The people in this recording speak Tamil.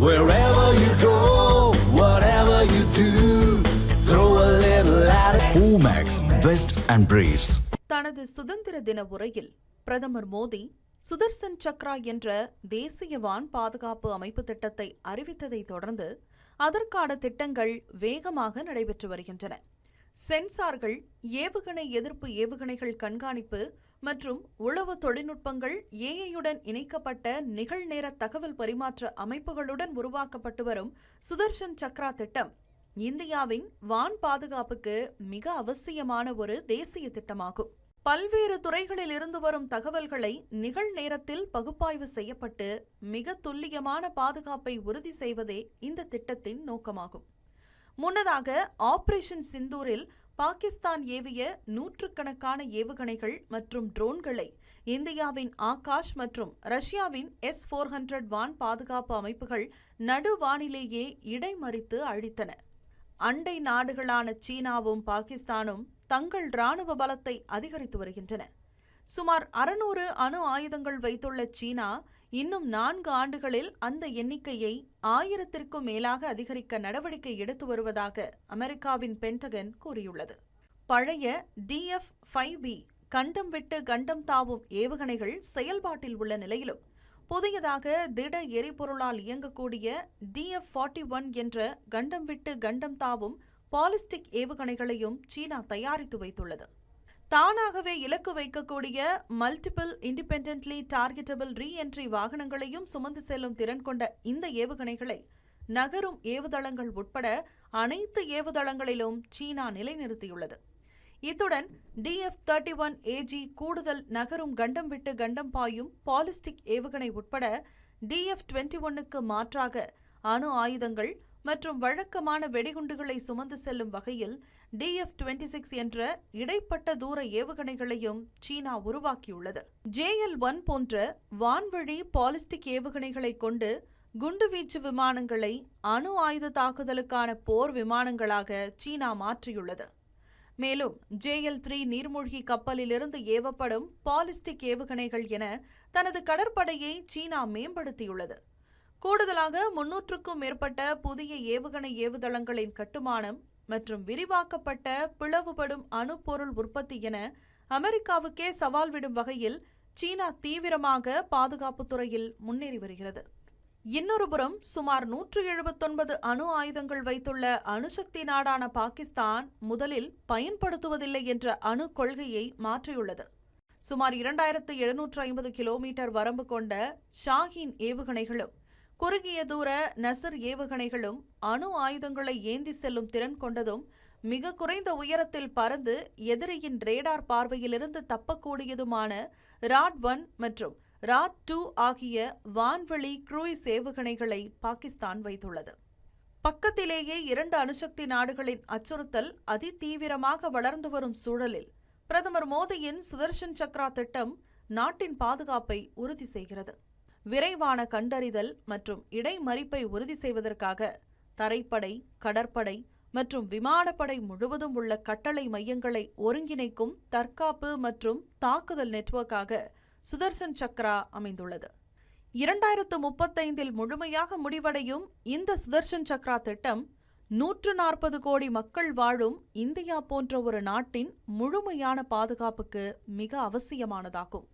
Wherever you go, whatever you do, throw a little at it. Omax, Vest and Briefs. தனது சுதந்திர தின உரையில் பிரதமர் மோடி சுதர்சன் சக்ரா என்ற தேசிய வான் பாதுகாப்பு அமைப்பு திட்டத்தை அறிவித்ததை தொடர்ந்து அதற்கான திட்டங்கள் வேகமாக நடைபெற்று வருகின்றன. சென்சார்கள், ஏவுகணை எதிர்ப்பு ஏவுகணைகள் கண்காணிப்பு மற்றும் உளவு தொழில்நுட்பங்கள், ஏஐயுடன் இணைக்கப்பட்ட நிகழ்நேர தகவல் பரிமாற்ற அமைப்புகளுடன் உருவாக்கப்பட்டு வரும் சுதர்சன் சக்ரா திட்டம் இந்தியாவின் வான் பாதுகாப்புக்கு மிக அவசியமான ஒரு தேசிய திட்டமாகும். பல்வேறு துறைகளில் இருந்து வரும் தகவல்களை நிகழ்நேரத்தில் பகுப்பாய்வு செய்யப்பட்டு மிக துல்லியமான பாதுகாப்பை உறுதி செய்வதே இந்த திட்டத்தின் நோக்கமாகும். முன்னதாக ஆபரேஷன் சிந்தூரில் பாகிஸ்தான் ஏவிய நூற்றுக்கணக்கான ஏவுகணைகள் மற்றும் ட்ரோன்களை இந்தியாவின் ஆகாஷ் மற்றும் ரஷ்யாவின் S-400 வான் பாதுகாப்பு அமைப்புகள் நடுவானிலேயே இடைமறித்து அழித்தன. அண்டை நாடுகளான சீனாவும் பாகிஸ்தானும் தங்கள் இராணுவ பலத்தை அதிகரித்து வருகின்றன. சுமார் 600 அணு ஆயுதங்கள் வைத்துள்ள சீனா இன்னும் 4 ஆண்டுகளில் அந்த எண்ணிக்கையை 1000க்கும் மேலாக அதிகரிக்க நடவடிக்கை எடுத்து வருவதாக அமெரிக்காவின் பென்டகன் கூறியுள்ளது. பழைய DF-5B கண்டம் விட்டு கண்டம் தாவும் ஏவுகணைகள் செயல்பாட்டில் உள்ள நிலையிலும் புதியதாக திட எரிபொருளால் இயங்கக்கூடிய DF-41 என்ற கண்டம் விட்டு கண்டம் தாவும் பாலிஸ்டிக் ஏவுகணைகளையும் சீனா தயாரித்து வைத்துள்ளது. தானாகவே இலக்கு வைக்கக்கூடிய மல்டிபிள் இண்டிபெண்டன்ட்லி டார்கெட்டபிள் ரீஎன்ட்ரி வாகனங்களையும் சுமந்து செல்லும் திறன் கொண்ட இந்த ஏவுகணைகளை நகரும் ஏவுதளங்கள் உட்பட அனைத்து ஏவுதளங்களிலும் சீனா நிலைநிறுத்தியுள்ளது. இத்துடன் DF-31AG கூடுதல் நகரும் கண்டம் விட்டு கண்டம் பாயும் பாலிஸ்டிக் ஏவுகணை உட்பட DF-21க்கு மாற்றாக அணு ஆயுதங்கள் மற்றும் வழக்கமான வெடிகுண்டுகளை சுமந்து செல்லும் வகையில் DF-26 என்ற இடைப்பட்ட தூர ஏவுகணைகளையும் சீனா உருவாக்கியுள்ளது. JL-1 போன்ற வான்வழி பாலிஸ்டிக் ஏவுகணைகளை கொண்டு குண்டுவீச்சு விமானங்களை அணு ஆயுத தாக்குதலுக்கான போர் விமானங்களாக சீனா மாற்றியுள்ளது. மேலும் JL-3 நீர்மூழ்கி கப்பலிலிருந்து ஏவப்படும் பாலிஸ்டிக் ஏவுகணைகள் என தனது கடற்படையை சீனா மேம்படுத்தியுள்ளது. கூடுதலாக 300க்கும் மேற்பட்ட புதிய ஏவுகணை ஏவுதளங்களின் கட்டுமானம் மற்றும் விரிவாக்கப்பட்ட பிளவுபடும் அணு பொருள் உற்பத்தி என அமெரிக்காவுக்கே சவால் விடும் வகையில் சீனா தீவிரமாக பாதுகாப்புத் துறையில் முன்னேறி வருகிறது. இன்னொருபுறம் சுமார் 179 அணு ஆயுதங்கள் வைத்துள்ள அணுசக்தி நாடான பாகிஸ்தான் முதலில் பயன்படுத்துவதில்லை என்ற அணு கொள்கையை மாற்றியுள்ளது. சுமார் 2750 கிலோமீட்டர் வரம்பு கொண்ட ஷாஹீன் ஏவுகணைகளும் குறுகிய தூர நசர் ஏவுகணைகளும் அணு ஆயுதங்களை ஏந்தி செல்லும் திறன் கொண்டதும் மிக குறைந்த உயரத்தில் பறந்து எதிரியின் ரேடார் பார்வையிலிருந்து தப்பக்கூடியதுமான ராட்-1 மற்றும் ராட்-2 ஆகிய வான்வெளி குரூயிஸ் ஏவுகணைகளை பாகிஸ்தான் வைத்துள்ளது. பக்கத்திலேயே 2 அணுசக்தி நாடுகளின் அச்சுறுத்தல் அதிதீவிரமாக வளர்ந்து வரும் சூழலில் பிரதமர் மோடியின் சுதர்சன் சக்ரா திட்டம் நாட்டின் பாதுகாப்பை உறுதி செய்கிறது. விரைவான கண்டறிதல் மற்றும் இடைமறிப்பை உறுதி செய்வதற்காக தரைப்படை, கடற்படை மற்றும் விமானப்படை முழுவதும் உள்ள கட்டளை மையங்களை ஒருங்கிணைக்கும் தற்காப்பு மற்றும் தாக்குதல் நெட்வொர்க்காக சுதர்சன் சக்ரா அமைந்துள்ளது. 2035 முழுமையாக முடிவடையும் இந்த சுதர்சன் சக்ரா திட்டம் 140 கோடி மக்கள் வாழும் இந்தியா போன்ற ஒரு நாட்டின் முழுமையான பாதுகாப்புக்கு மிக அவசியமானதாகும்.